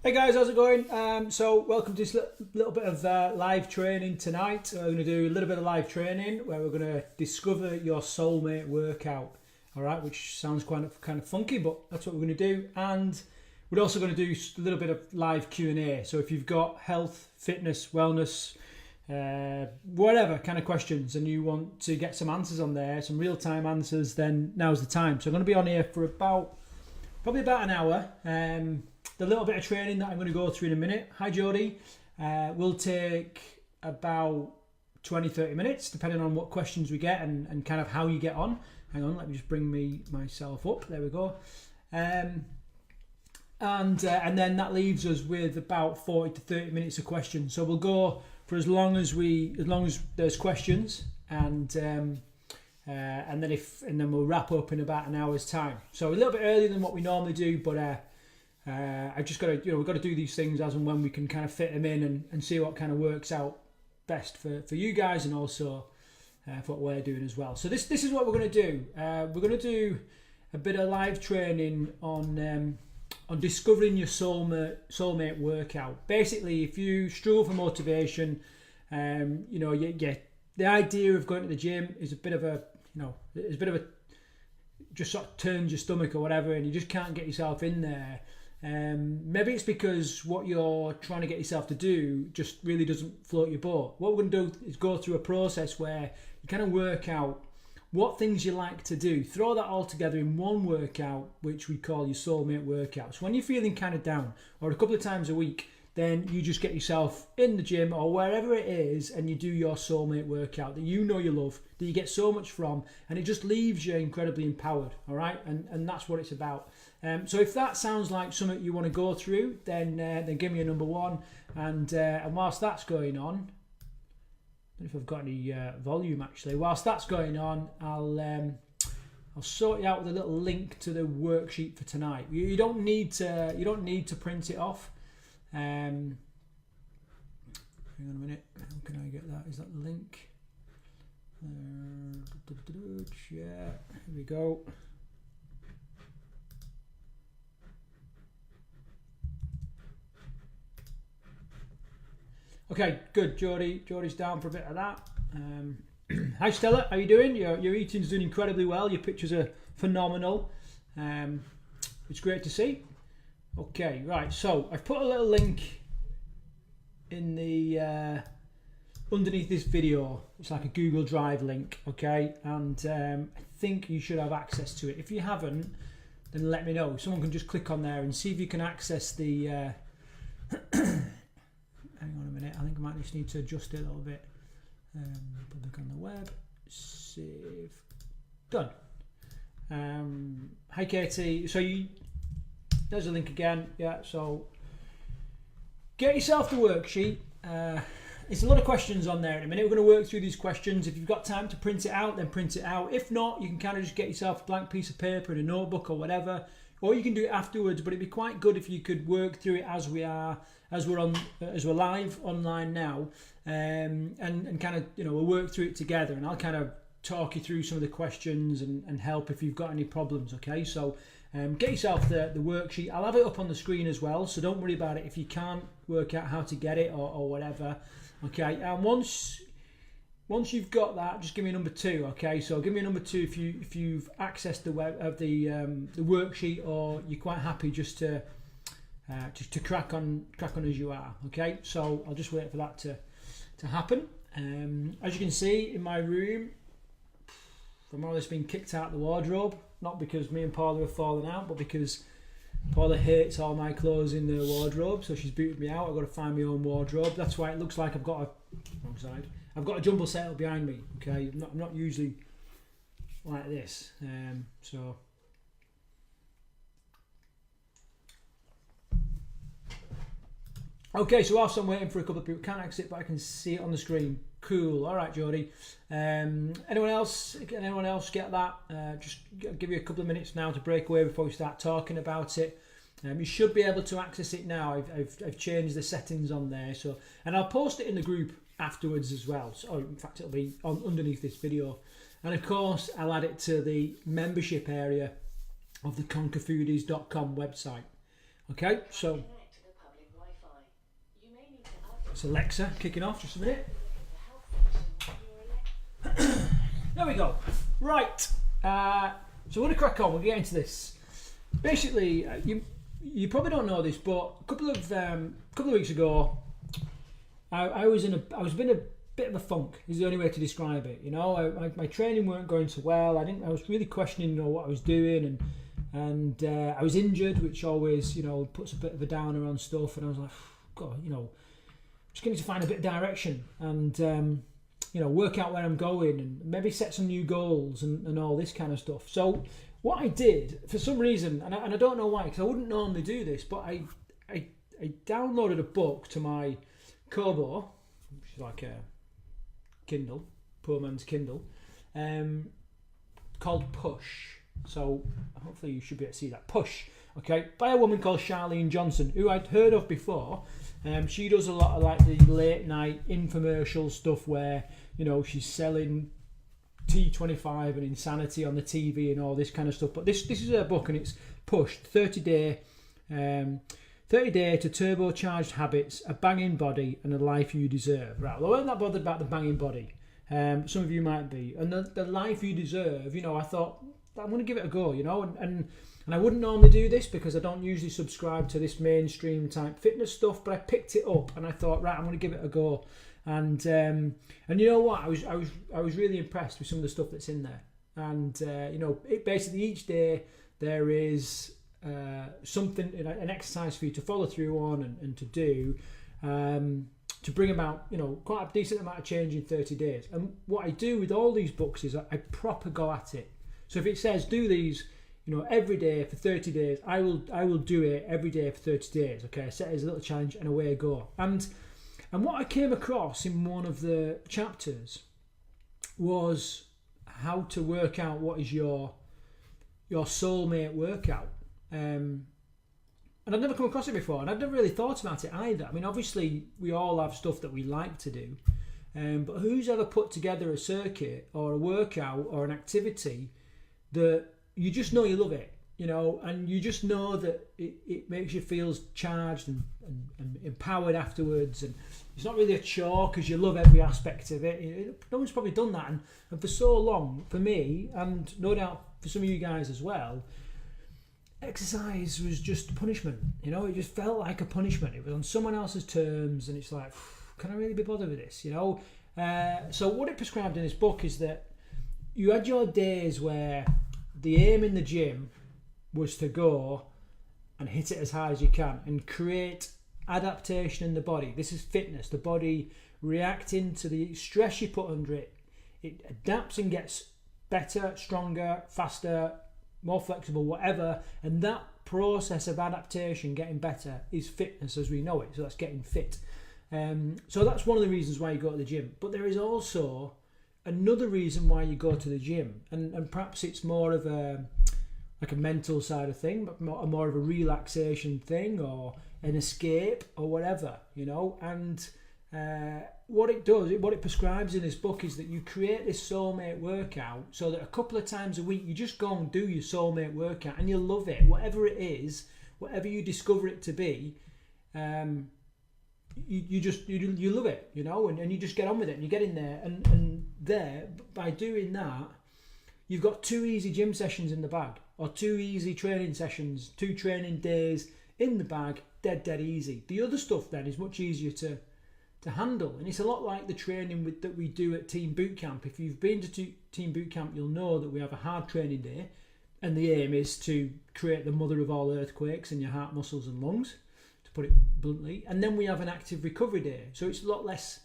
Hey guys, how's it going? So welcome to this little bit of live training tonight. We're going to do a little bit of live training where we're going to discover your soulmate workout. All right, which sounds kind of funky, but that's what we're going to do. And we're also going to do a little bit of live Q&A. So if you've got health, fitness, wellness, whatever kind of questions, and you want to get some answers on there, some real-time answers, then now's the time. So I'm going to be on here for probably about an hour. The little bit of training that I'm going to go through in a minute. Hi Jodie. Will take about 20-30 minutes depending on what questions we get and kind of how you get on. Hang on, let me just bring myself up. There we go. And then that leaves us with about 40 to 30 minutes of questions. So we'll go for as long as there's questions, and then we'll wrap up in about an hour's time. So a little bit earlier than what we normally do, but I just got to, we've got to do these things as and when we can kind of fit them in and see what kind of works out best for you guys, and also for what we're doing as well. So this is what we're going to do. We're going to do a bit of live training on discovering your soulmate workout. Basically, if you struggle for motivation, the idea of going to the gym is a bit of a, just sort of turns your stomach or whatever, and you just can't get yourself in there. Maybe it's because what you're trying to get yourself to do just really doesn't float your boat. What we're going to do is go through a process where you kind of work out what things you like to do, throw that all together in one workout, which we call your soulmate workout. So when you're feeling kind of down, or a couple of times a week, then you just get yourself in the gym or wherever it is, and you do your soulmate workout that you know you love, that you get so much from, and it just leaves you incredibly empowered. All right, and that's what it's about. So if that sounds like something you want to go through, then give me a number one. And whilst that's going on, I don't know if I've got any volume actually. Whilst that's going on, I'll sort you out with a little link to the worksheet for tonight. You don't need to print it off. Hang on a minute. How can I get that? Is that the link? Yeah, here we go. Okay, good. Jodie's down for a bit of that. Hi Stella, how you doing? Your eating's doing incredibly well. Your pictures are phenomenal. It's great to see. Okay, right. So I've put a little link in the underneath this video. It's like a Google Drive link. Okay, and I think you should have access to it. If you haven't, then let me know. Someone can just click on there and see if you can access the. Hang on a minute. I think I might just need to adjust it a little bit. Public on the web. Save. Done. Hi Katie. So there's a link again. Yeah. So get yourself the worksheet. It's a lot of questions on there in a minute. We're going to work through these questions. If you've got time to print it out, then print it out. If not, you can kind of just get yourself a blank piece of paper and a notebook or whatever, or you can do it afterwards. But it'd be quite good if you could work through it as we're live online now, and kind of we'll work through it together, and I'll kind of talk you through some of the questions and help if you've got any problems. Okay, so get yourself the worksheet. I'll have it up on the screen as well, so don't worry about it if you can't work out how to get it or whatever. Okay, and once you've got that, just give me a number two. Okay, so give me a number two if you've accessed the web of the worksheet, or you're quite happy just to crack on as you are. Okay, so I'll just wait for that to happen. As you can see in my room, I'm more or less being kicked out of the wardrobe, not because me and Paula have fallen out, but because Paula hates all my clothes in the wardrobe, so she's booted me out. I've got to find my own wardrobe. That's why it looks like I've got a jumble set up behind me. Okay, I'm not usually like this. So okay, so whilst I'm waiting for a couple of people, can't exit, but I can see it on the screen. Cool. All right, Jodie. Anyone else? Can anyone else get that? Just give you a couple of minutes now to break away before we start talking about it. You should be able to access it now. I've changed the settings on there, so, and I'll post it in the group afterwards as well. So in fact, it'll be underneath this video, and of course, I'll add it to the membership area of the conquerfoodies.com website. Okay, so It's Alexa kicking off, just a minute. There we go. Right, so we're going to crack on, we'll get into this. Basically, you probably don't know this, but a couple of weeks ago, I was in a bit of a funk, is the only way to describe it. You know, my training weren't going so well. I was really questioning, what I was doing, and I was injured, which always, puts a bit of a downer on stuff. And I was like, God, just going to find a bit of direction and work out where I'm going and maybe set some new goals and all this kind of stuff. So what I did, for some reason, and I don't know why, because I wouldn't normally do this, but I downloaded a book to my Kobo, which is like a Kindle, poor man's Kindle, called Push. So hopefully you should be able to see that. Push, okay, by a woman called Charlene Johnson, who I'd heard of before. She does a lot of like the late night infomercial stuff where, she's selling T25 and Insanity on the TV and all this kind of stuff. But this is her book, and it's Push, 30 day to turbocharged habits, a banging body and a life you deserve. Right, well, I wasn't that bothered about the banging body. Some of you might be. And the life you deserve, I thought, I'm going to give it a go, and I wouldn't normally do this because I don't usually subscribe to this mainstream type fitness stuff, but I picked it up and I thought, right, I'm going to give it a go. And you know what? I was really impressed with some of the stuff that's in there. And it basically each day there is something, an exercise for you to follow through on and to do to bring about quite a decent amount of change in 30 days. And what I do with all these books is I proper go at it. So if it says do these every day for 30 days, I will do it every day for 30 days. Okay, I set it as a little challenge and away I go. And what I came across in one of the chapters was how to work out what is your soulmate workout. And I'd never come across it before, and I'd never really thought about it either. I mean, obviously we all have stuff that we like to do, but who's ever put together a circuit or a workout or an activity that you just know you love it, and you just know that it makes you feel charged and empowered afterwards, and it's not really a chore because you love every aspect of it. No one's probably done that, and for so long, for me, and no doubt for some of you guys as well, exercise was just punishment. It just felt like a punishment. It was on someone else's terms, and it's like, can I really be bothered with this? So what it prescribed in this book is that you had your days where the aim in the gym was to go and hit it as high as you can and create adaptation in the body. This is fitness, the body reacting to the stress you put under it. It adapts and gets better, stronger, faster, more flexible, whatever. And that process of adaptation, getting better, is fitness as we know it. So that's getting fit. So that's one of the reasons why you go to the gym. But there is also another reason why you go to the gym, and perhaps it's more of a mental side of thing, but more of a relaxation thing or an escape or whatever, and what it prescribes in this book is that you create this soulmate workout so that a couple of times a week you just go and do your soulmate workout and you'll love it, whatever it is, whatever you discover it to be. You love it, and you just get on with it and you get in there, and there, by doing that, you've got 2 easy gym sessions in the bag, or 2 easy training sessions, 2 training days in the bag, dead easy. The other stuff then is much easier to handle, and it's a lot like the training that we do at Team Bootcamp. If you've been to Team Bootcamp, you'll know that we have a hard training day, and the aim is to create the mother of all earthquakes in your heart, muscles and lungs, to put it bluntly. And then we have an active recovery day, so it's a lot less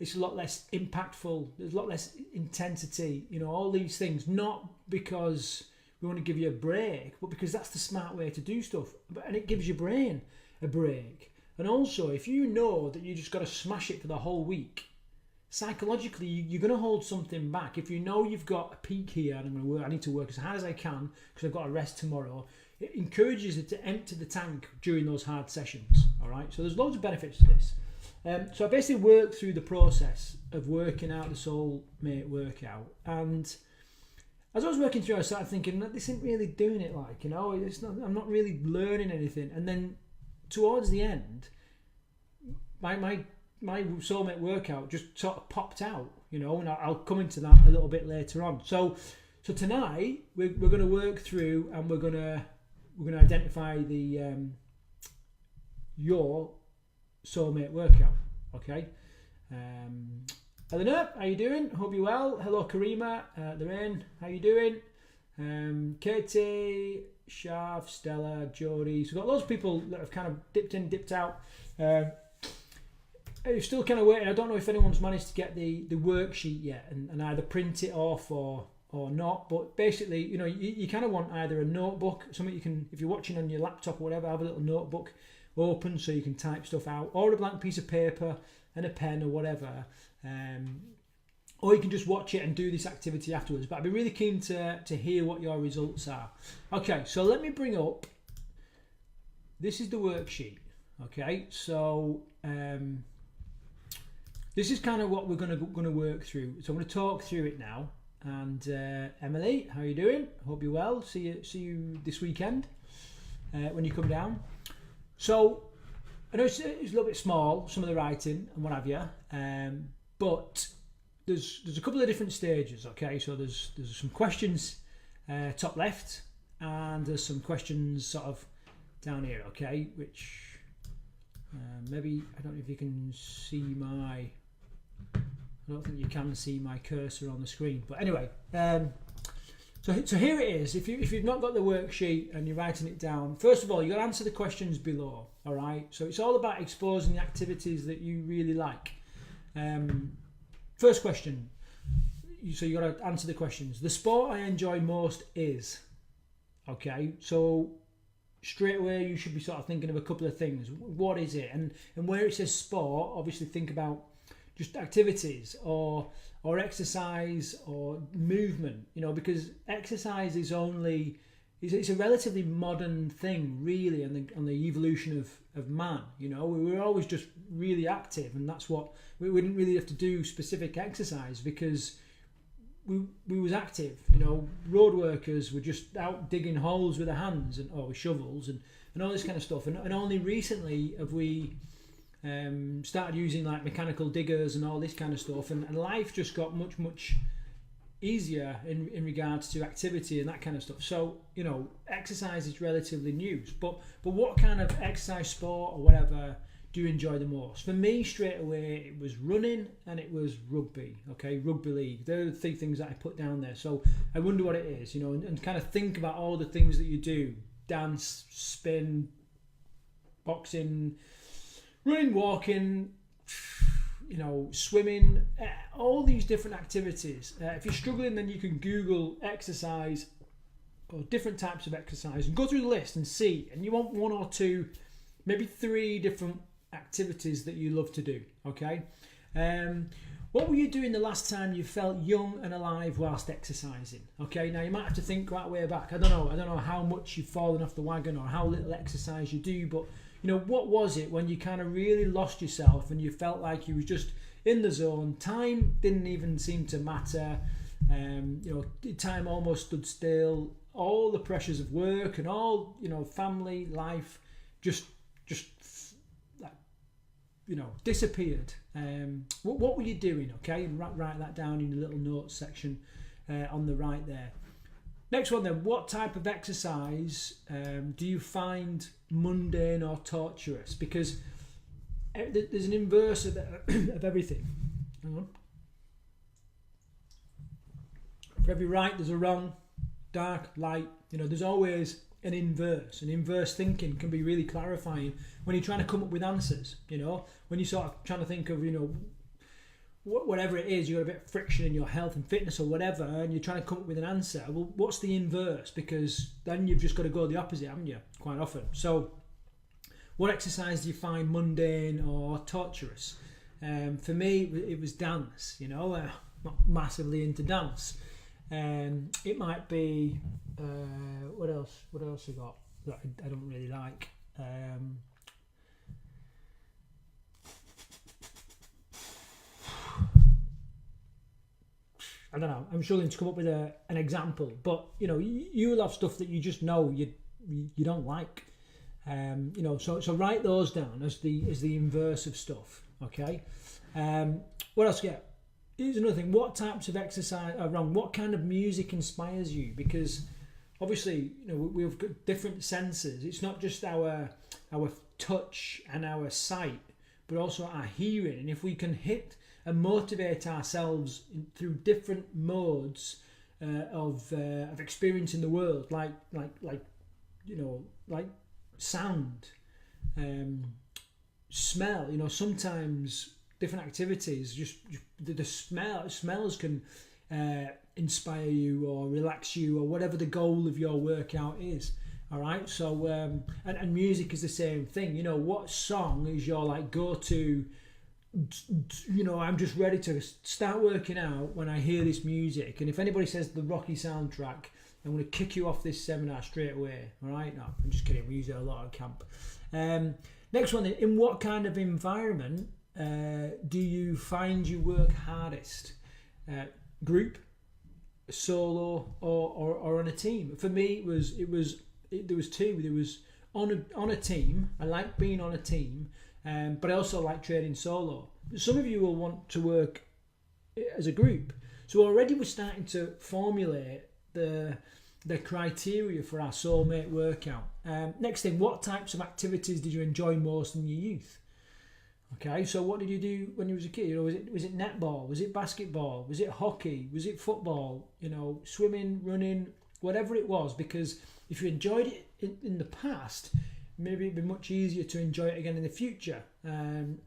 impactful, there's a lot less intensity, all these things, not because we want to give you a break, but because that's the smart way to do stuff, and it gives your brain a break. And also, if you know that you just got to smash it for the whole week, psychologically you're going to hold something back. If you know you've got a peak here and I need to work as hard as I can because I've got a rest tomorrow, it encourages it to empty the tank during those hard sessions. All right, so there's loads of benefits to this. So I basically worked through the process of working out the Soulmate workout, and as I was working through, I started thinking, this isn't really doing it, I'm not really learning anything. And then towards the end, my my Soulmate workout just sort of popped out, you know, and I'll come into that a little bit later on. So tonight we're going to work through, and we're going to identify the your Soulmate workout. Okay. Eleanor, how you doing? Hope you're well. Hello, Karima, Lorraine, how you doing? Katie, Shav, Stella, Jodie. So we've got loads of people that have kind of dipped in, dipped out. I'm still kind of waiting. I don't know if anyone's managed to get the worksheet yet and either print it off or not. But basically, you know, you kind of want either a notebook, something you can, if you're watching on your laptop or whatever, have a little notebook open so you can type stuff out, or a blank piece of paper and a pen or whatever. Or you can just watch it and do this activity afterwards. But I'd be really keen to hear what your results are. Okay, so let me bring up, this is the worksheet. Okay, so this is kind of what we're going to work through. So I'm going to talk through it now. And Emily, how are you doing? Hope you're well. See you this weekend when you come down. So I know it's a little bit small, some of the writing and what have you, but there's a couple of different stages. Okay, so there's some questions top left, and there's some questions sort of down here. Okay, which maybe, I don't know if you can see my. I don't think you can see my cursor on the screen, but anyway, so here it is. If you've not got the worksheet and you're writing it down, first of all, you got to answer the questions below. All right. So it's all about exposing the activities that you really like. First question. So you got to answer the questions. The sport I enjoy most is. Okay. So straight away you should be sort of thinking of a couple of things. What is it? And where it says sport, obviously think about just activities or exercise or movement, you know, because exercise is only, it's a relatively modern thing really on the evolution of man. You know, we were always just really active, and that's what we didn't really have to do specific exercise because we was active. You know, road workers were just out digging holes with their hands or with shovels and all this kind of stuff, and only recently have we started using like mechanical diggers and all this kind of stuff, and life just got much easier in regards to activity and that kind of stuff. So, you know, exercise is relatively new, but what kind of exercise, sport or whatever do you enjoy the most? For me, straight away, it was running and it was rugby. Okay, rugby league. They're the three things that I put down there. So I wonder what it is, you know, and kind of think about all the things that you do: dance, spin, boxing, running, walking, you know, swimming, all these different activities. If you're struggling, then you can Google exercise or different types of exercise and go through the list and see. And you want one or two, maybe three different activities that you love to do. Okay. What were you doing the last time you felt young and alive whilst exercising? Okay. Now you might have to think quite way back. I don't know how much you've fallen off the wagon or how little exercise you do, but you know, what was it when you kind of really lost yourself and you felt like you was just in the zone? Time didn't even seem to matter. You know, time almost stood still. All the pressures of work and all, you know, family life just like, you know, disappeared. What were you doing? Okay, and write that down in the little notes section on the right there. Next one then, what type of exercise do you find mundane or torturous? Because there's an inverse of everything. Hang on. For every right, there's a wrong, dark, light. You know, there's always an inverse. And inverse thinking can be really clarifying when you're trying to come up with answers. You know, when you're sort of trying to think of, you know, whatever it is, you've got a bit of friction in your health and fitness or whatever, and you're trying to come up with an answer. Well, what's the inverse? Because then you've just got to go the opposite, haven't you? Quite often. So what exercise do you find mundane or torturous? For me, it was dance. You know, not massively into dance. It might be what else I got that I don't really like. I don't know. I'm struggling to come up with an example, but you know, you will have stuff that you just know you don't like. You know, so write those down as the inverse of stuff. Okay. What else? Yeah. Here's another thing. What types of exercise are wrong? What kind of music inspires you? Because obviously, we've got different senses. It's not just our touch and our sight, but also our hearing. And if we can hit and motivate ourselves through different modes of experiencing the world, like sound, smell. Sometimes different activities, just the smells can inspire you or relax you or whatever the goal of your workout is. All right, so and music is the same thing. What song is your go-to? I'm just ready to start working out when I hear this music. And if anybody says the Rocky soundtrack, I'm going to kick you off this seminar straight away. All right, no, I'm just kidding. We use it a lot at camp. Next one, in what kind of environment do you find you work hardest? Group, solo, or on a team? For me, there was two. There was on a team. I like being on a team, but I also like training solo. Some of you will want to work as a group. So already we're starting to formulate the criteria for our Soulmate workout. Next thing, what types of activities did you enjoy most in your youth? Okay, so what did you do when you was a kid? Was it netball? Was it basketball? Was it hockey? Was it football? Swimming, running, whatever it was. Because if you enjoyed it in the past, maybe it'd be much easier to enjoy it again in the future. And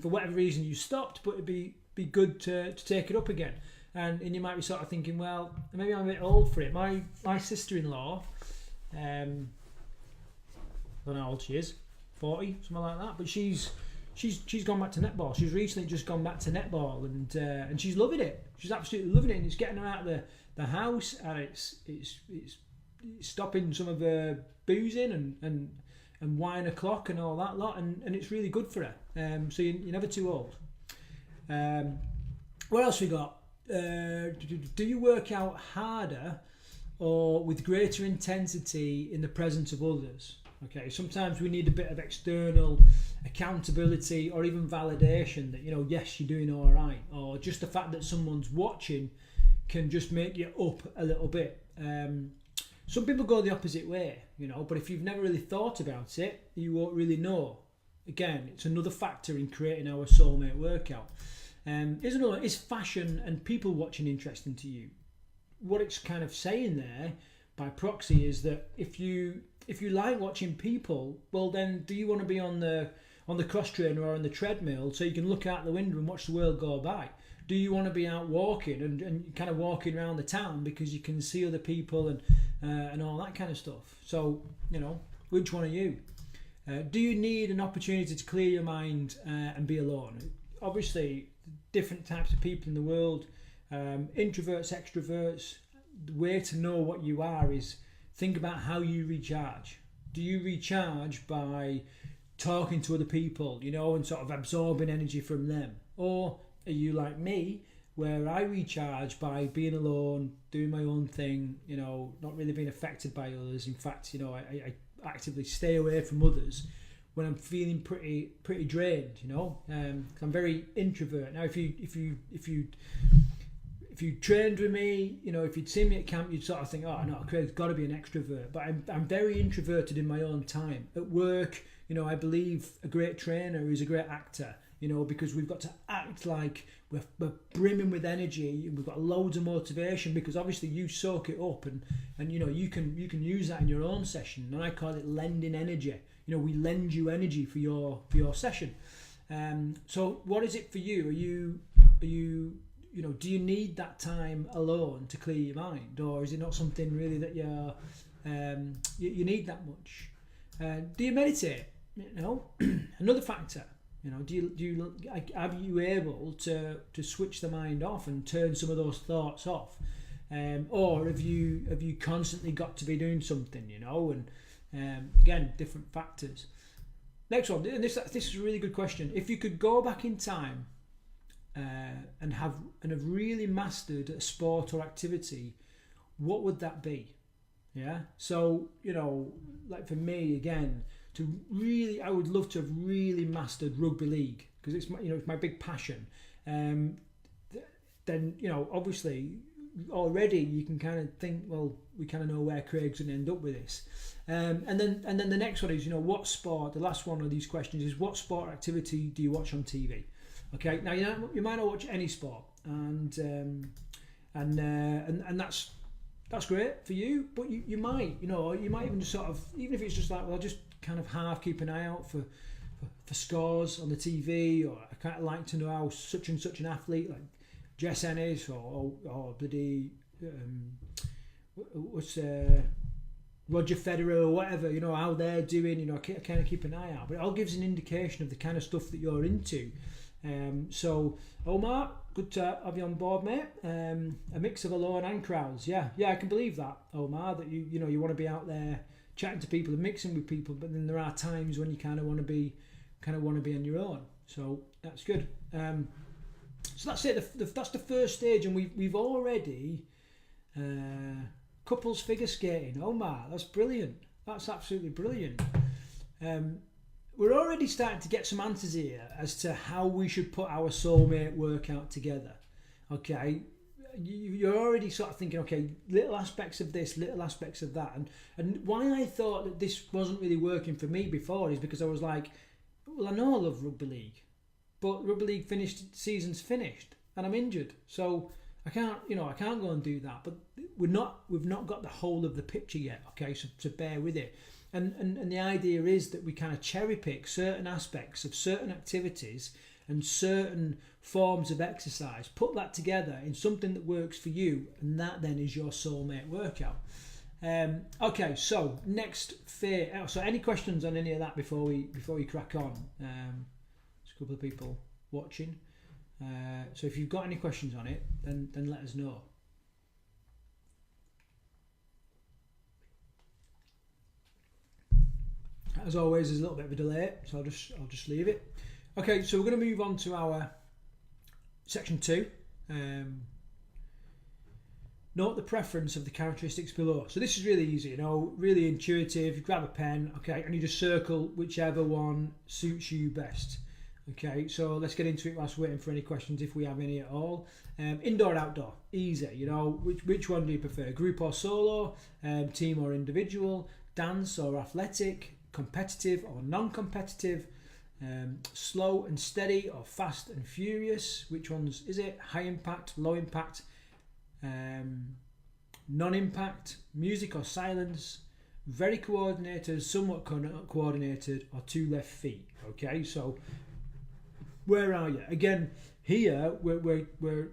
for whatever reason you stopped, but it'd be good to take it up again. And you might be sort of thinking, well, maybe I'm a bit old for it. My sister-in-law, I don't know how old she is, 40, something like that. But she's gone back to netball. She's recently just gone back to netball, and she's loving it. She's absolutely loving it, and it's getting her out of the house, and it's stopping some of her boozing and wine o'clock and all that lot, and it's really good for her. So you're never too old. What else we got? Do you work out harder or with greater intensity in the presence of others? Okay, sometimes we need a bit of external accountability or even validation that, yes, you're doing all right, or just the fact that someone's watching can just make you up a little bit. Some people go the opposite way, but if you've never really thought about it, you won't really know. Again, it's another factor in creating our Soulmate workout. Is fashion and people watching interesting to you? What it's kind of saying there by proxy is that if you like watching people, well then do you want to be on the cross trainer or on the treadmill so you can look out the window and watch the world go by? Do you want to be out walking and kind of walking around the town because you can see other people and all that kind of stuff? So, which one are you? Do you need an opportunity to clear your mind and be alone? Obviously, different types of people in the world, introverts, extroverts. The way to know what you are is think about how you recharge. Do you recharge by talking to other people, and sort of absorbing energy from them? Or are you like me, where I recharge by being alone, doing my own thing, not really being affected by others? In fact, I actively stay away from others when I'm feeling pretty drained, I'm very introvert. Now, if you trained with me, if you'd seen me at camp, you'd sort of think, oh no, Craig's got to be an extrovert. But I'm very introverted in my own time. At work, I believe a great trainer is a great actor, because we've got to act like we're brimming with energy. We've got loads of motivation because obviously you soak it up and you can use that in your own session. And I call it lending energy. We lend you energy for your session. So what is it for you? Are you do you need that time alone to clear your mind, or is it not something really that you need that much? Do you meditate? Another factor. Are you able to switch the mind off and turn some of those thoughts off, or have you constantly got to be doing something? Again, different factors. Next one, and this is a really good question. If you could go back in time and have really mastered a sport or activity, what would that be? Yeah. So like for me, again, I would love to have really mastered rugby league, because it's my, it's my big passion. Then obviously already you can kind of think, well, we kind of know where Craig's going to end up with this. And then the next one is, what sport? The last one of these questions is, what sport activity do you watch on TV? Okay, now you might not watch any sport, and that's great for you, but you might, you might even just sort of, even if it's just like, well, I'll just kind of half keep an eye out for scores on the TV, or I kind of like to know how such and such an athlete like Jess Ennis or bloody Roger Federer or whatever, how they're doing. I kind of keep an eye out, but it all gives an indication of the kind of stuff that you're into. So Omar, good to have you on board, mate. A mix of alone and crowds. Yeah, I can believe that, Omar, that you want to be out there chatting to people and mixing with people, but then there are times when you kind of want to be on your own. So that's good. So that's it. That's the first stage, and we've already couples figure skating. Omar, that's brilliant. That's absolutely brilliant. We're already starting to get some answers here as to how we should put our soulmate workout together. Okay, you're already sort of thinking, okay, little aspects of this, little aspects of that, and why I thought that this wasn't really working for me before is because I was like, well, I know I love rugby league, but rugby league season's finished, and I'm injured, so I can't go and do that. But we've not got the whole of the picture yet. Okay, so bear with it. And the idea is that we kind of cherry pick certain aspects of certain activities and certain forms of exercise, put that together in something that works for you, and that then is your soulmate workout. Okay, so next phase. So any questions on any of that before we crack on? There's a couple of people watching. So if you've got any questions on it, then let us know. As always, there's a little bit of a delay, so I'll just leave it. Okay, so we're going to move on to our section 2. Note the preference of the characteristics below. So this is really easy, really intuitive. You grab a pen, okay, and you just circle whichever one suits you best. Okay, so let's get into it whilst waiting for any questions, if we have any at all. Indoor, outdoor, easy. Which one do you prefer? Group or solo? Team or individual? Dance or athletic? Competitive or non-competitive? Slow and steady or fast and furious? Which ones is it? High impact, low impact, non-impact, music or silence, very coordinated, somewhat coordinated, or 2 left feet. Okay, so where are you? Again, here we're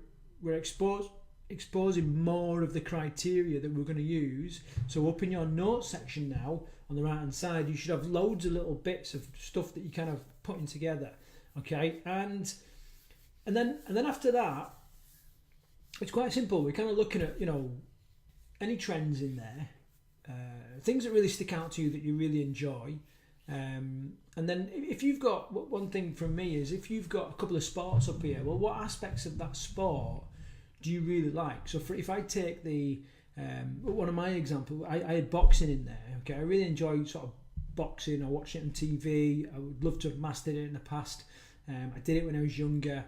exposing more of the criteria that we're going to use. So up in your notes section now, on the right hand side, you should have loads of little bits of stuff that you kind of putting together. Okay, and then after that, it's quite simple. We're kind of looking at any trends in there, things that really stick out to you that you really enjoy. And then if you've got, one thing from me is, if you've got a couple of sports up here, well, what aspects of that sport do you really like? So if I take one of my examples, I had boxing in there. Okay, I really enjoy sort of boxing. I watch it on TV. I would love to have mastered it in the past. I did it when I was younger.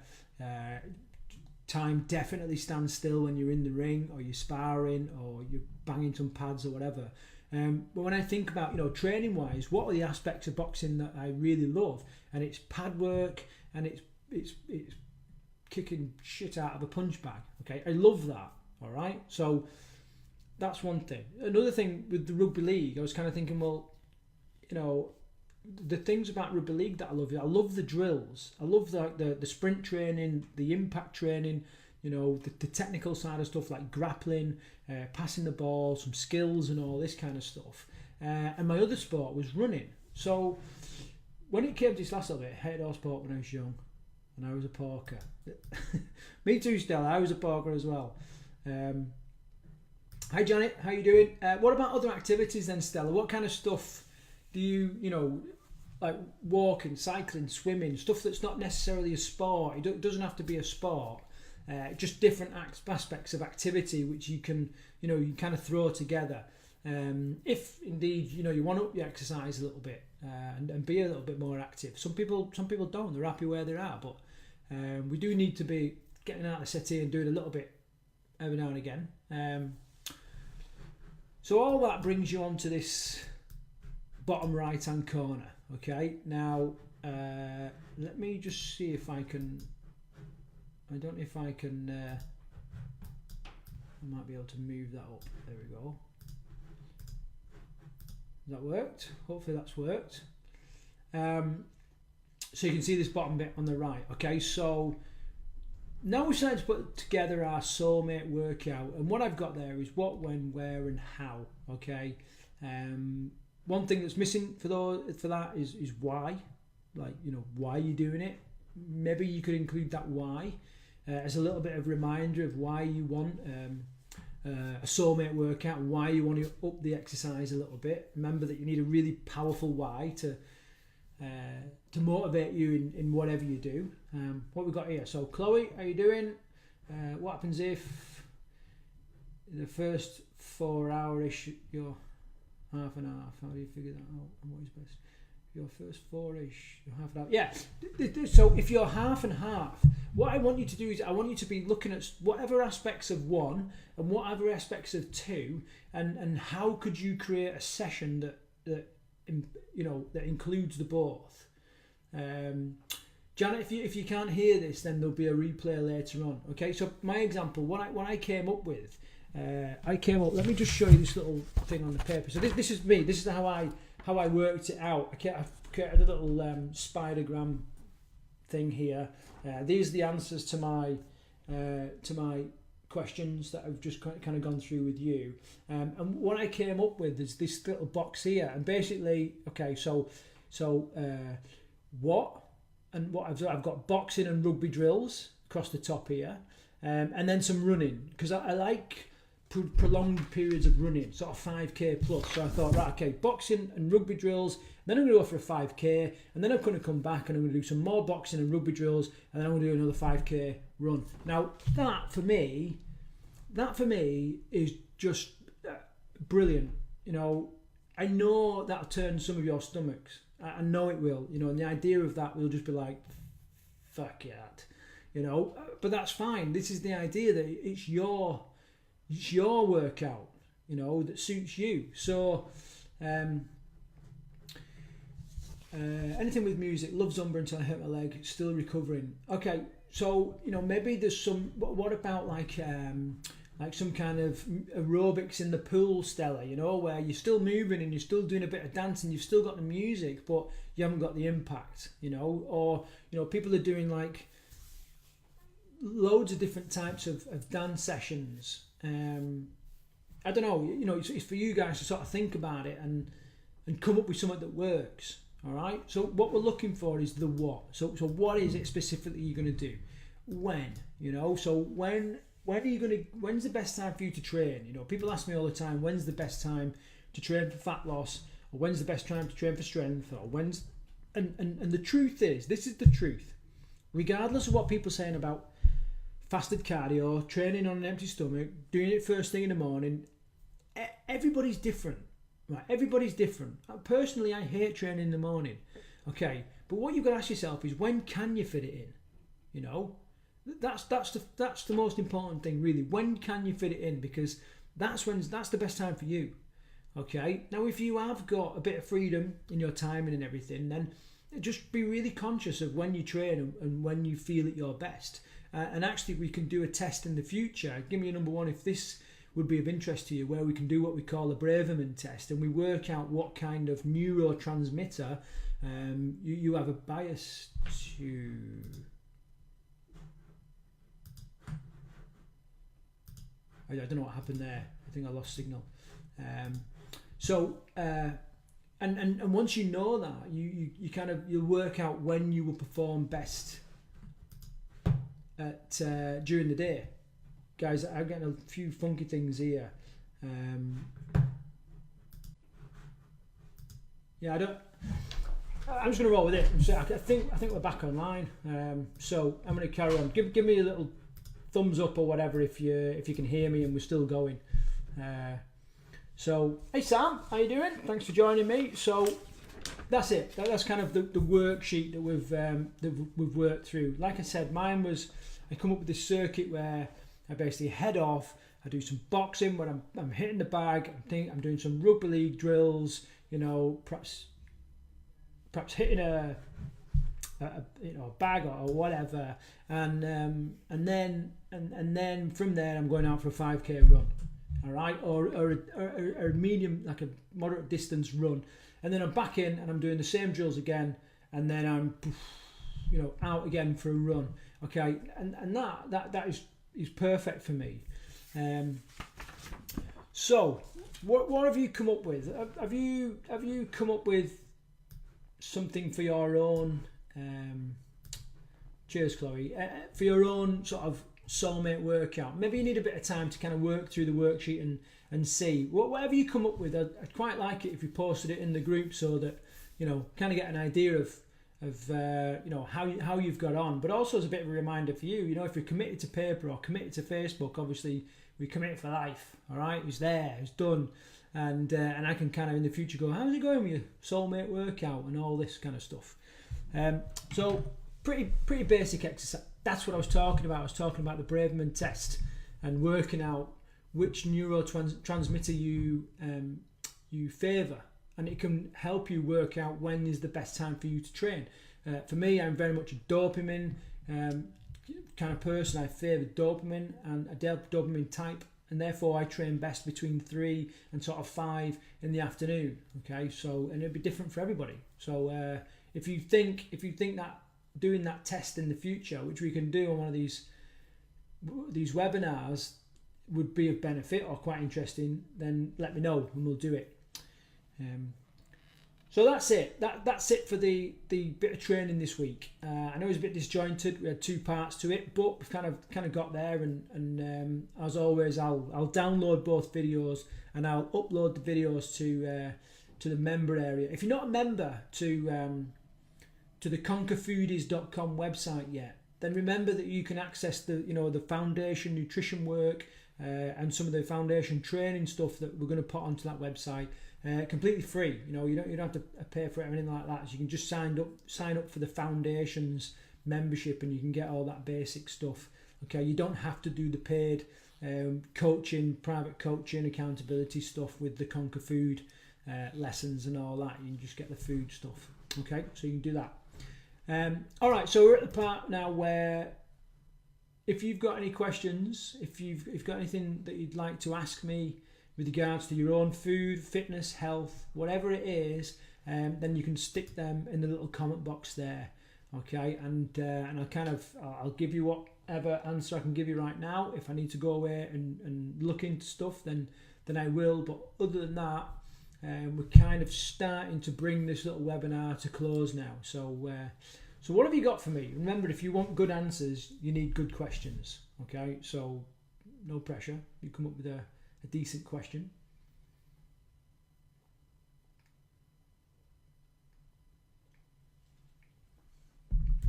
Time definitely stands still when you're in the ring, or you're sparring, or you're banging some pads or whatever. But when I think about training wise, what are the aspects of boxing that I really love? And it's pad work, and it's kicking shit out of a punch bag. Okay, I love that. All right, so that's one thing. Another thing with the rugby league, I was kind of thinking, well, the things about rugby league that I love the drills. I love the sprint training, the impact training, the technical side of stuff like grappling, passing the ball, some skills and all this kind of stuff. And my other sport was running. So when it came to this last little bit, I hated all sport when I was young, and I was a porker. Me too, Stella. I was a porker as well. Hi Janet, how you doing? What about other activities then, Stella? What kind of stuff do you like walking, cycling, swimming, stuff that's not necessarily a sport? It doesn't have to be a sport. Just different aspects of activity which you can, you kind of throw together. If indeed, you want to up your exercise a little bit. and be a little bit more active. Some people don't. They're happy where they are, but we do need to be getting out of the settee and doing a little bit every now and again. So all that brings you on to this bottom right hand corner. Okay, now let me just see if I can. I don't know if I can. I might be able to move that up. There we go. That worked. Hopefully that's worked. So you can see this bottom bit on the right. Okay, so now we're starting to put together our Soulmate workout, and what I've got there is what, when, where, and how. Okay, one thing that's missing for that is why. Like, you know, why you're doing it. Maybe you could include that why as a little bit of reminder of why you want a Soulmate workout, why you want to up the exercise a little bit. Remember that you need a really powerful why to motivate you in whatever you do. What we've got here. So Chloe, how you doing? What happens if the first 4 hour-ish you're half and half? How do you figure that out? And what is best? Your first 4-ish, you're half and half. Yeah. So if you're half and half, what I want you to do is I want you to be looking at whatever aspects of one and whatever aspects of two, and how could you create a session that includes the both. Janet, if you can't hear this, then there'll be a replay later on. Okay, so my example, what I came up with, let me just show you this little thing on the paper. So this is me. This is how I worked it out. I've created a little spidergram thing here. These are the answers to my questions that I've just kind of gone through with you. And what I came up with is this little box here. And basically, okay, so what I've got boxing and rugby drills across the top here, and then some running, because I like prolonged periods of running, sort of 5k plus. So I thought, right, okay, boxing and rugby drills, then I'm going to go for a 5k, and then I'm going to come back and I'm going to do some more boxing and rugby drills, and then I'm going to do another 5k run. Now that for me is just brilliant. You know, I know that'll turn some of your stomachs. I know it will. You know, and the idea of that will just be like, fuck that. You know, but that's fine. This is the idea that it's your workout, you know, that suits you. So anything with music, love Zumba until I hurt my leg, still recovering. Okay, so, you know, maybe there's some, what about like some kind of aerobics in the pool, Stella, you know, where you're still moving and you're still doing a bit of dancing, you've still got the music, but you haven't got the impact, you know. Or, you know, people are doing like loads of different types of dance sessions. I don't know, you know, it's for you guys to sort of think about it and come up with something that works. All right, so what we're looking for is the what. So what is it specifically you're going to do? When, you know, so when are you going to, when's the best time for you to train? You know, people ask me all the time, when's the best time to train for fat loss, or when's the best time to train for strength, or when's, and the truth is, this is the truth, regardless of what people are saying about fasted cardio, training on an empty stomach, doing it first thing in the morning, everybody's different, right? Everybody's different. Personally, I hate training in the morning, okay? But what you've got to ask yourself is, when can you fit it in? You know, that's the most important thing, really. When can you fit it in? Because that's the best time for you, okay? Now, if you have got a bit of freedom in your timing and everything, then just be really conscious of when you train and when you feel at your best. And actually, we can do a test in the future. Give me a number one if this would be of interest to you, where we can do what we call a Braverman test, and we work out what kind of neurotransmitter you have a bias to. I don't know what happened there. I think I lost signal. And once you know that, you'll work out when you will perform best at during the day. Guys, I'm getting a few funky things here. I'm just gonna roll with it. I think we're back online. So I'm gonna carry on. Give me a little thumbs up or whatever if you can hear me and we're still going. So hey Sam, how you doing? Thanks for joining me. So that's it. That's kind of the worksheet that we've worked through. Like I said, mine was, I come up with this circuit where I basically head off. I do some boxing when I'm hitting the bag. I'm doing some rugby league drills. You know, perhaps hitting a bag or whatever, and then from there I'm going out for a 5k run, all right, or a medium, like a moderate distance run, and then I'm back in and I'm doing the same drills again, and then I'm out again for a run, okay, and that is perfect for me. So what have you come up with? Have you come up with something for your own? Cheers, Chloe. For your own sort of Soulmate workout, maybe you need a bit of time to kind of work through the worksheet and see whatever you come up with. I'd quite like it if you posted it in the group so that kind of get an idea of how you've got on, but also as a bit of a reminder for you. If you're committed to paper or committed to Facebook, obviously we're committed for life. All right, it's there, it's done, and I can kind of in the future go, how's it going with your Soulmate workout and all this kind of stuff. So pretty basic exercise. That's what I was talking about. I was talking about the Braverman test and working out which neurotransmitter you favour, and it can help you work out when is the best time for you to train. For me, I'm very much a dopamine kind of person. I favour dopamine and a dopamine type, and therefore I train best between 3 and sort of 5 in the afternoon. Okay, so and it'll be different for everybody. So if you think that doing that test in the future, which we can do on one of these webinars, would be of benefit or quite interesting, then let me know and we'll do it. So that's it. That's it for the bit of training this week. I know it was a bit disjointed. We had 2 parts to it, but we've kind of got there. And as always, I'll download both videos and I'll upload the videos to the member area. If you're not a member to the conquerfoodies.com website yet, then remember that you can access the foundation nutrition work and some of the foundation training stuff that we're going to put onto that website completely free. You don't have to pay for it or anything like that. So you can just sign up for the foundation's membership and you can get all that basic stuff. Okay, you don't have to do the paid private coaching, accountability stuff with the Conquer Food lessons and all that. You can just get the food stuff. Okay, so you can do that. All right, so we're at the part now where if you've got any questions, if you've got anything that you'd like to ask me with regards to your own food, fitness, health, whatever it is, then you can stick them in the little comment box there. Okay, and I'll give you whatever answer I can give you right now. If I need to go away and look into stuff, then I will. But other than that, we're kind of starting to bring this little webinar to close now. So what have you got for me? Remember, if you want good answers, you need good questions. Okay, so no pressure. You come up with a decent question.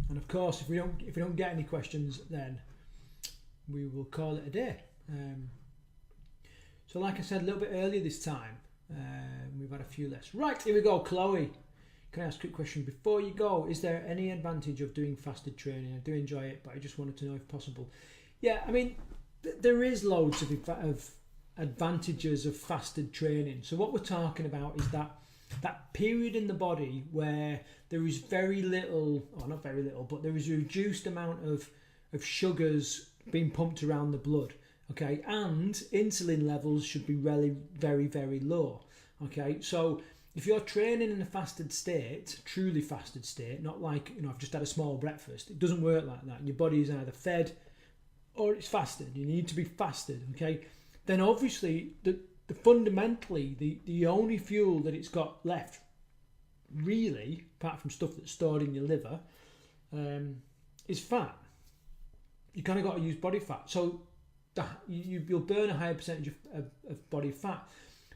And of course, if we don't get any questions, then we will call it a day. So like I said a little bit earlier this time, we've had a few less. Right, here we go. Chloe, can I ask a quick question before you go? Is there any advantage of doing fasted training? I do enjoy it, but I just wanted to know if possible. Yeah, I mean, there is loads of advantages of fasted training. So what we're talking about is that period in the body where there is very little, or not very little, but there is a reduced amount of sugars being pumped around the blood. Okay, and insulin levels should be really very, very low. Okay, so if you're training in a fasted state, truly fasted state, not like, I've just had a small breakfast, it doesn't work like that. Your body is either fed or it's fasted. You need to be fasted. Okay, then obviously fundamentally the only fuel that it's got left, really, apart from stuff that's stored in your liver, is fat. You kind of got to use body fat. So you'll burn a higher percentage of body fat.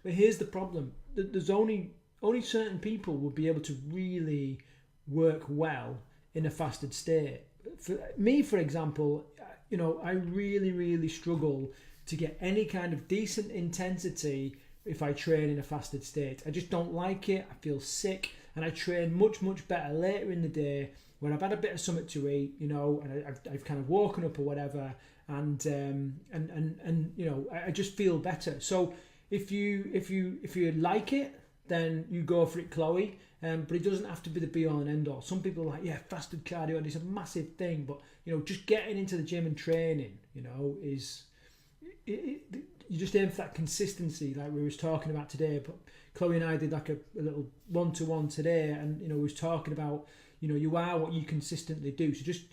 But here's the problem: there's only certain people will be able to really work well in a fasted state. For me, for example, I really, really struggle to get any kind of decent intensity if I train in a fasted state. I just don't like it. I feel sick. and I train much better later in the day when I've had a bit of something to eat, you know, and I've kind of woken up or whatever, and you know, I just feel better. So if you like it, then you go for it, Chloe. But it doesn't have to be the be all and end all. Some people are like, yeah, fasted cardio, and it's a massive thing. But you know, just getting into the gym and training, you know, is you just aim for that consistency, like we was talking about today. But Chloe and I did like a little one-to-one today, and you know, we was talking about, you know, you are what you consistently do. So just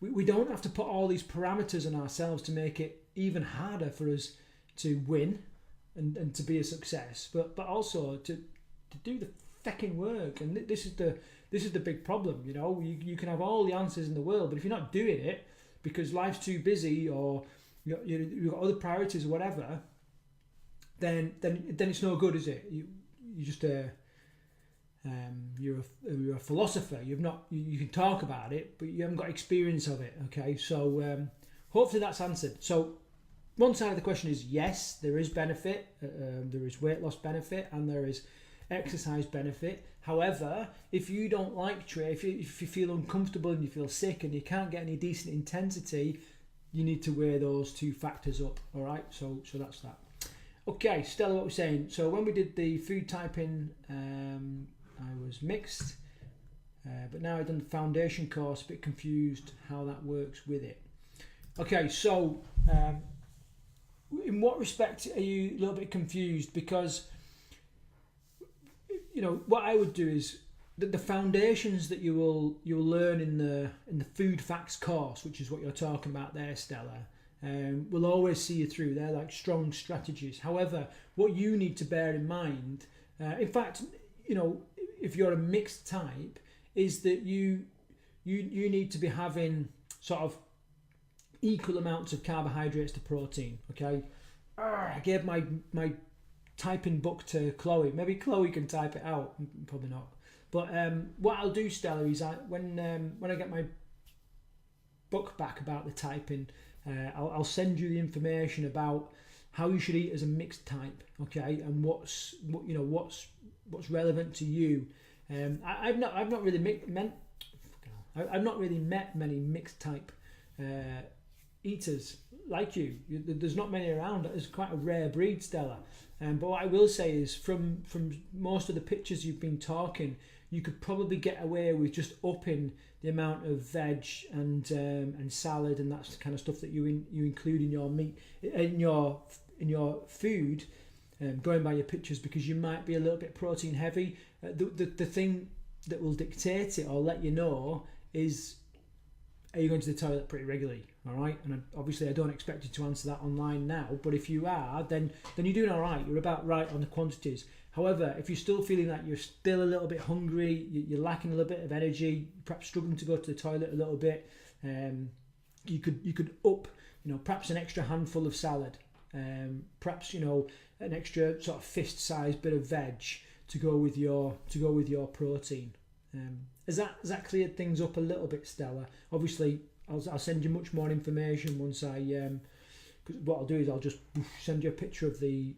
we don't have to put all these parameters on ourselves to make it even harder for us to win and to be a success, but also to do the fucking work. And this is the big problem, you know. You can have all the answers in the world, but if you're not doing it because life's too busy, or you've got other priorities or whatever, then it's no good, is it? You just you're a philosopher. You can talk about it, but you haven't got experience of it. Okay, so hopefully that's answered. So one side of the question is yes, there is benefit, there is weight loss benefit, and there is exercise benefit. However, if you don't like training, if you feel uncomfortable and you feel sick and you can't get any decent intensity, you need to weigh those two factors up. All right, so that's that. Okay, Stella, what we're saying. So when we did the food typing, I was mixed, but now I've done the foundation course, a bit confused how that works with it. Okay, so in what respect are you a little bit confused? Because, you know, what I would do is the foundations that you'll learn in the food facts course, which is what you're talking about there, Stella, will always see you through. They're like strong strategies. However, what you need to bear in mind, in fact, you know, if you're a mixed type, is that you need to be having sort of equal amounts of carbohydrates to protein. Okay, I gave my typing book to Chloe. Maybe Chloe can type it out. Probably not. But what I'll do, Stella, is when I get my book back about the typing, I'll send you the information about how you should eat as a mixed type. Okay, and what's relevant to you. I've not really met many mixed type eaters like you. There's not many around. It's quite a rare breed, Stella. But what I will say is, from most of the pictures you've been talking, you could probably get away with just upping the amount of veg and salad and that's the kind of stuff that you include in your meat in your food. Going by your pictures, because you might be a little bit protein heavy. The thing that will dictate it or let you know is, are you going to the toilet pretty regularly? All right, and obviously I don't expect you to answer that online now, but if you are, then you're doing all right. You're about right on the quantities. However, if you're still feeling that you're still a little bit hungry, you're lacking a little bit of energy, perhaps struggling to go to the toilet a little bit, you could up, you know, perhaps an extra handful of salad, perhaps, you know, an extra sort of fist-sized bit of veg to go with your protein. Has that cleared things up a little bit, Stella? Obviously, I'll send you much more information once because what I'll do is I'll just send you a picture of the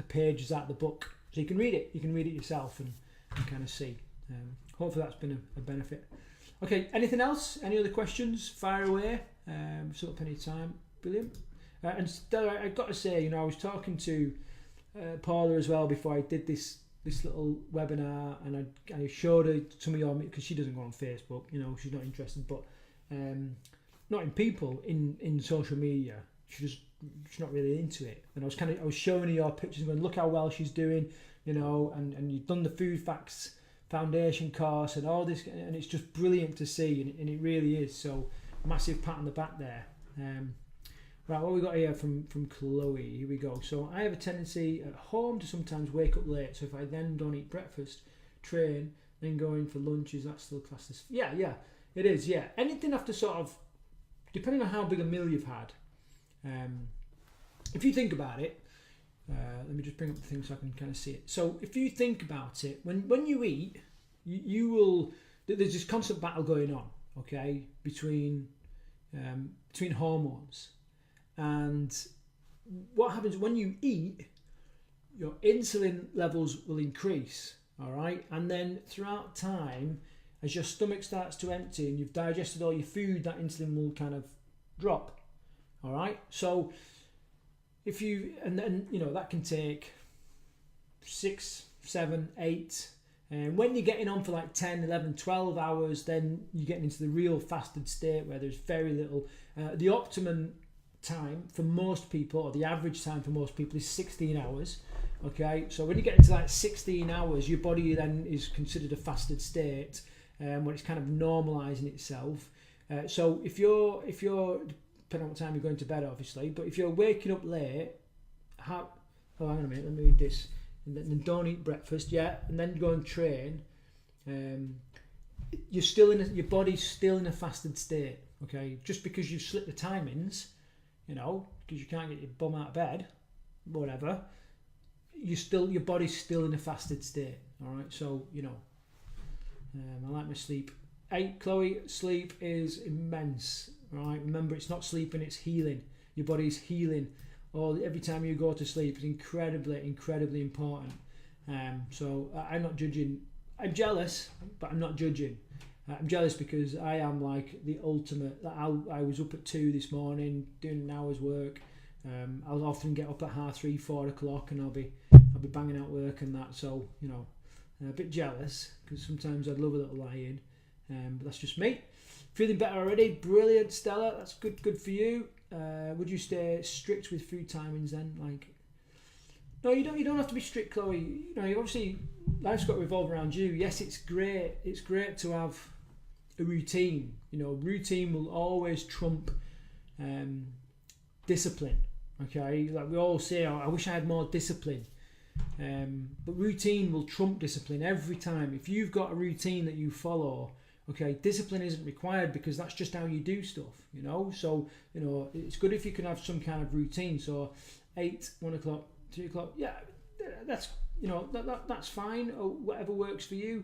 pages out of the book, so you can read it. You can read it yourself and kind of see. Hopefully that's been a benefit. Okay, anything else? Any other questions? Fire away. Still up any time. Brilliant. And Stella, I've got to say, you know, I was talking to Paula as well before I did this little webinar, and I showed her some of your, because she doesn't go on Facebook, you know, she's not interested, but not in people, in social media. She's not really into it. And I was showing her your pictures and going, look how well she's doing, you know, and you've done the Food Facts Foundation course and all this, and it's just brilliant to see, and it really is. So massive pat on the back there. Right, what we got here from Chloe. Here we go. So I have a tendency at home to sometimes wake up late. So if I then don't eat breakfast, train, then go in for lunch, is that still classed as... Yeah, it is, yeah. Anything after sort of, depending on how big a meal you've had. If you think about it, let me just bring up the thing so I can kind of see it. So if you think about it, when you eat, you will... There's this constant battle going on, okay, between hormones. And what happens when you eat, your insulin levels will increase, all right? And then throughout time, as your stomach starts to empty and you've digested all your food, that insulin will kind of drop, all right? So if you, and then, you know, that can take 6, 7, 8, and when you're getting on for like 10, 11, 12 hours, then you're getting into the real fasted state where there's very little. The optimum time for most people, or the average time for most people, is 16 hours. Okay, so when you get into like 16 hours, your body then is considered a fasted state, when it's kind of normalizing itself. So if you're depending on what time you're going to bed, obviously, but if you're waking up late, hang on a minute, let me read this. And then don't eat breakfast yet, and then go and train. You're still your body's still in a fasted state. Okay, just because you've slipped the timings, you know, because you can't get your bum out of bed, whatever. Your body's still in a fasted state. All right, so you know, I like my sleep. Hey, Chloe, sleep is immense. Right, remember, it's not sleeping, it's healing. Your body's healing. Every time you go to sleep is incredibly important. So I'm not judging. I'm jealous, but I'm not judging. I'm jealous because I am like the ultimate. I was up at 2 this morning doing an hour's work. I'll often get up at 3:30, 4 o'clock, and I'll be banging out work and that. So you know, a bit jealous because sometimes I'd love a little lie-in, but that's just me. Feeling better already? Brilliant, Stella. That's good for you. Would you stay strict with food timings then? Like, no, you don't have to be strict, Chloe. You know, you obviously life's got to revolve around you. Yes, it's great. It's great to have a routine. You know, routine will always trump discipline. Okay, like we all say, I wish I had more discipline. But routine will trump discipline every time. If you've got a routine that you follow, okay, discipline isn't required because that's just how you do stuff, you know. So, you know, it's good if you can have some kind of routine. So 8, 1 o'clock, 2 o'clock, yeah, that's, you know, that's fine, or whatever works for you.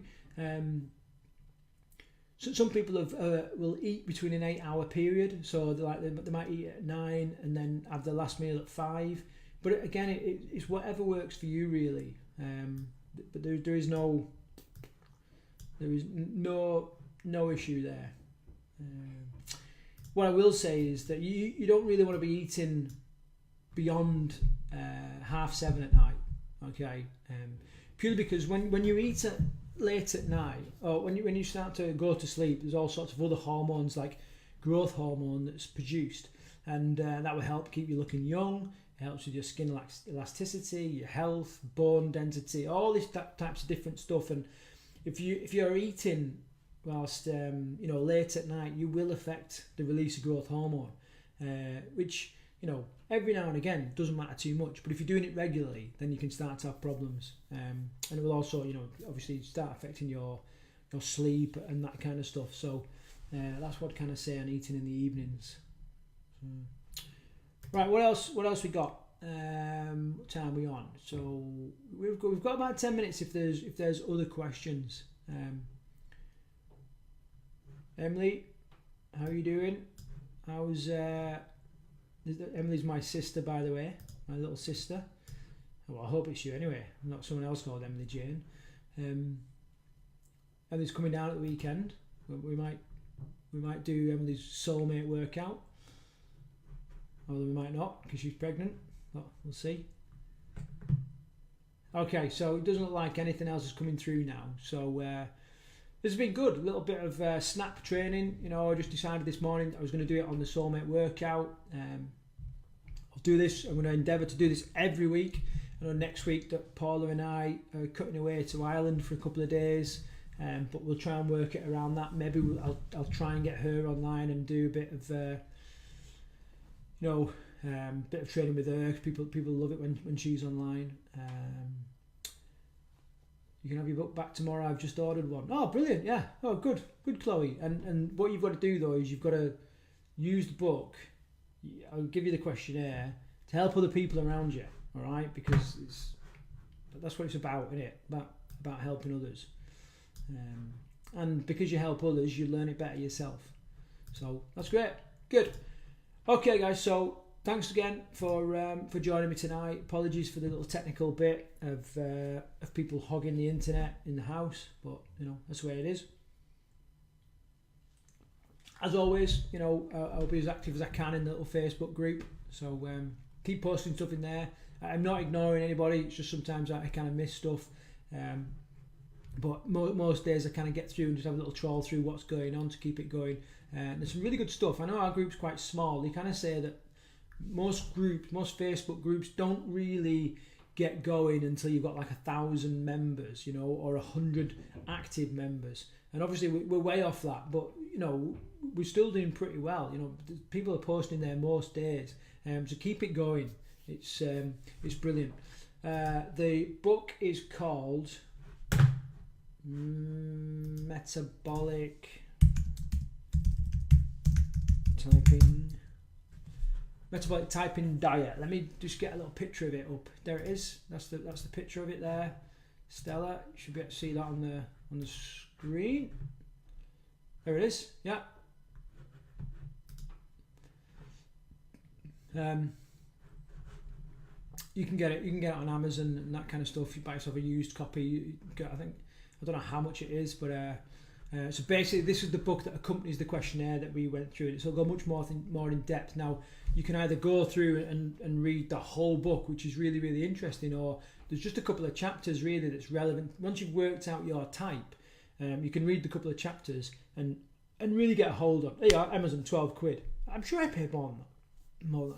So some people will eat between an 8-hour period, so they might eat at 9 and then have their last meal at 5. But again, it's whatever works for you, really. But there is no issue there. What I will say is that you don't really want to be eating beyond 7:30 at night. Okay, purely because when you eat late at night, or when you start to go to sleep, there's all sorts of other hormones like growth hormone that's produced, and that will help keep you looking young. It helps with your skin elasticity, your health, bone density, all these types of different stuff. And if you're eating whilst late at night, you will affect the release of growth hormone, which, you know, every now and again doesn't matter too much. But if you're doing it regularly, then you can start to have problems, and it will also, you know, obviously start affecting your sleep and that kind of stuff. So that's what I kind of say on eating in the evenings. Right, what else we got? What time are we on? So we've got about 10 minutes if there's other questions. Emily, how are you doing? How's Emily's my sister, by the way, my little sister. Well, I hope it's you anyway, not someone else called Emily Jane. Emily's coming down at the weekend. We might do Emily's Soulmate workout, although we might not because she's pregnant. But we'll see. Okay, so it doesn't look like anything else is coming through now. So this has been good. A little bit of snap training. You know, I just decided this morning I was going to do it on the Soulmate workout. I'll do this. I'm going to endeavour to do this every week. I know next week that Paula and I are cutting away to Ireland for a couple of days, but we'll try and work it around that. Maybe I'll try and get her online and do a bit of bit of training with her. People love it when she's online. You can have your book back tomorrow. I've just ordered one. Oh, brilliant! Yeah. Oh, good, Chloe. And what you've got to do though is you've got to use the book. I'll give you the questionnaire to help other people around you. All right, because that's what it's about, isn't it? About helping others. And because you help others, you learn it better yourself. So that's great. Good. Okay, guys. So thanks again for joining me tonight. Apologies for the little technical bit of people hogging the internet in the house, but you know, that's the way it is. As always, you know, I'll be as active as I can in the little Facebook group, so keep posting stuff in there. I'm not ignoring anybody, it's just sometimes I kind of miss stuff, but most days I kind of get through and just have a little trawl through what's going on to keep it going. There's some really good stuff. I know our group's quite small. They kind of say that most Facebook groups don't really get going until you've got like 1,000 members, you know, or 100 active members. And obviously we're way off that, but you know, we're still doing pretty well. You know, people are posting there most days, so keep it going. It's brilliant. The book is called Metabolic Typing Diet. Let me just get a little picture of it up. There it is. That's the picture of it there. Stella, you should be able to see that on the screen. There it is. Yeah. You can get it on Amazon and that kind of stuff. You buy yourself a used copy. You get, I don't know how much it is, but so basically this is the book that accompanies the questionnaire that we went through. It'll go much more in depth. Now you can either go through and read the whole book, which is really, really interesting, or there's just a couple of chapters really that's relevant. Once you've worked out your type, you can read the couple of chapters and really get a hold of. There you are, Amazon, 12 quid. I'm sure I paid more than that.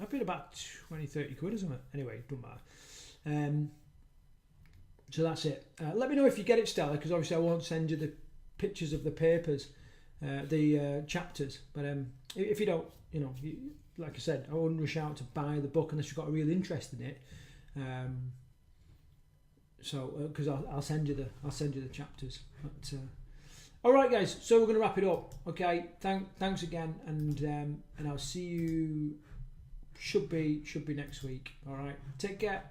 I paid about 20-30 quid or something. Anyway, it doesn't matter. So that's it. Let me know if you get it, Stella, because obviously I won't send you the pictures of the papers, the chapters. But if you don't, you know, like I said, I wouldn't rush out to buy the book unless you've got a real interest in it. Because I'll send you the chapters. But all right, guys. So we're going to wrap it up. Okay. Thanks again, and I'll see you. Should be next week. All right. Take care.